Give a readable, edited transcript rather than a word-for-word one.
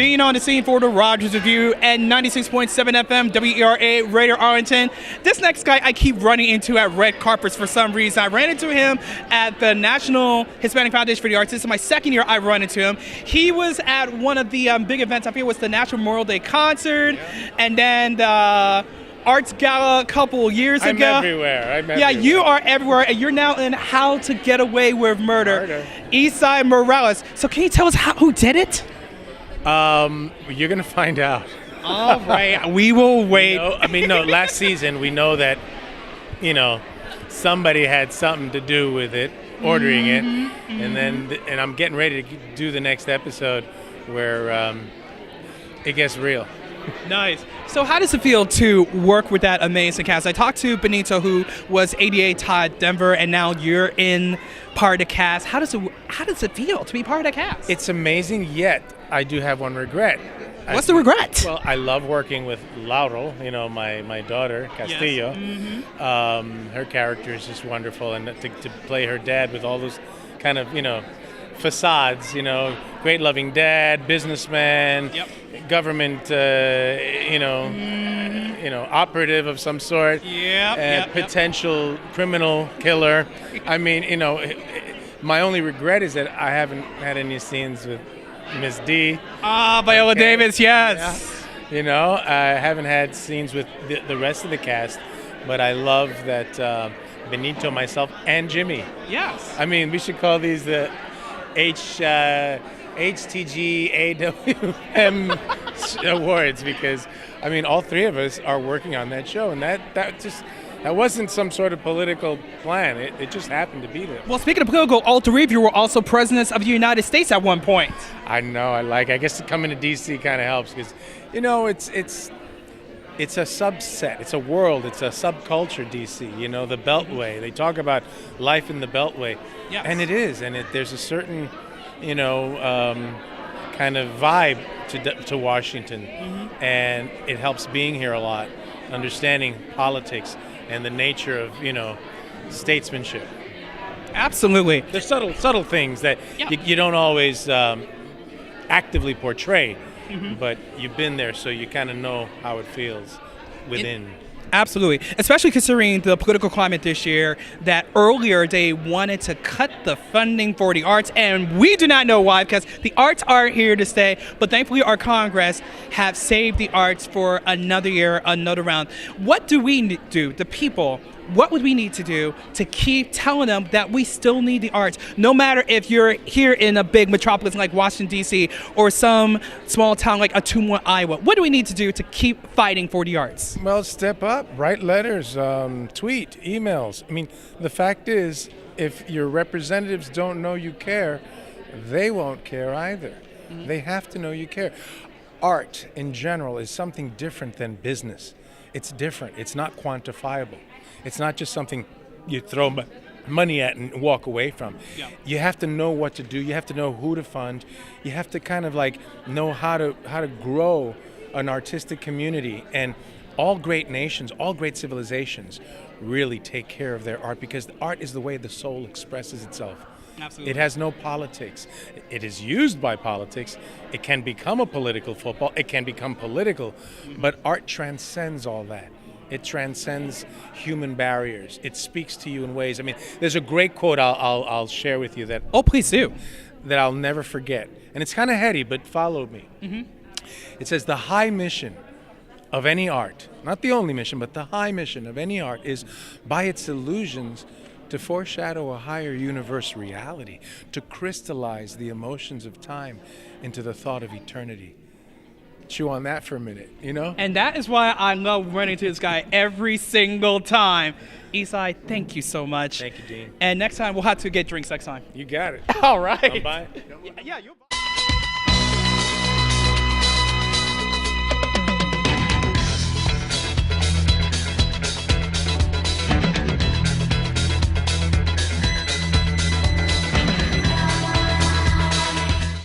Dean on the scene for the Rogers Revue and 96.7 FM WERA Radio Arlington. This next guy I keep running into at red carpets for some reason. I ran into him at the National Hispanic Foundation for the Arts. This is my second year I've run into him. He was at one of the big events. I think it was the National Memorial Day concert, and then the Arts Gala a couple years ago. I'm everywhere. Yeah, you are everywhere, and you're now in How to Get Away with Murder. Esai Morales. So can you tell us who did it? You're going to find out. All right, we will wait. Last season we know that, somebody had something to do with it, ordering it, and I'm getting ready to do the next episode where it gets real. Nice. So how does it feel to work with that amazing cast? I talked to Benito, who was ADA Todd Denver, and now you're in part of the cast. How does it feel to be part of the cast? It's amazing, yet I do have one regret. What's the regret? Well, I love working with Laurel, my daughter, Castillo. Yes. Her character is just wonderful, and to play her dad with all those kind of, facades, great loving dad, businessman, government, operative of some sort, potential criminal killer. I mean, my only regret is that I haven't had any scenes with Miss D. Viola Davis, yes. Yeah. I haven't had scenes with the rest of the cast, but I love that Benito, myself, and Jimmy. Yes. I mean, we should call these the HTGAWM awards, because all three of us are working on that show, and that wasn't some sort of political plan. It just happened to be there. Well, speaking of political, all three of you were also presidents of the United States at one point. I know. I guess coming to DC kind of helps, because it's a subset. It's a world. It's a subculture, DC. The Beltway. They talk about life in the Beltway. Yes. And it is. And there's a certain, kind of vibe to Washington. Mm-hmm. And it helps being here a lot, understanding politics and the nature of, statesmanship. Absolutely. There's subtle things that you don't always actively portray. Mm-hmm. But you've been there, so you kind of know how it feels within. Absolutely, especially considering the political climate this year, that earlier they wanted to cut the funding for the arts, and we do not know why, because the arts are here to stay, but thankfully our Congress have saved the arts for another year, another round. What do we do, the people? What would we need to do to keep telling them that we still need the arts, no matter if you're here in a big metropolis like Washington, D.C., or some small town like Ottumwa, Iowa? What do we need to do to keep fighting for the arts? Well, step up, write letters, tweet, emails. The fact is, if your representatives don't know you care, they won't care either. Mm-hmm. They have to know you care. Art, in general, is something different than business. It's different. It's not quantifiable. It's not just something you throw money at and walk away from. Yeah. You have to know what to do. You have to know who to fund. You have to kind of know how to grow an artistic community. And all great nations, all great civilizations really take care of their art, because art is the way the soul expresses itself. Absolutely. It has no politics. It is used by politics. It can become a political football. It can become political. But art transcends all that. It transcends human barriers. It speaks to you in ways. There's a great quote I'll share with you that. Oh, please do. That I'll never forget. And it's kind of heady, but follow me. Mm-hmm. It says, the high mission of any art, not the only mission, but the high mission of any art, is by its illusions to foreshadow a higher universe reality, to crystallize the emotions of time into the thought of eternity. Chew on that for a minute, And that is why I love running to this guy every single time. Esai, thank you so much. Thank you, Dean. And next time, we'll have to get drinks next time. You got it. All right. I'm buying. Yeah, you'll buy.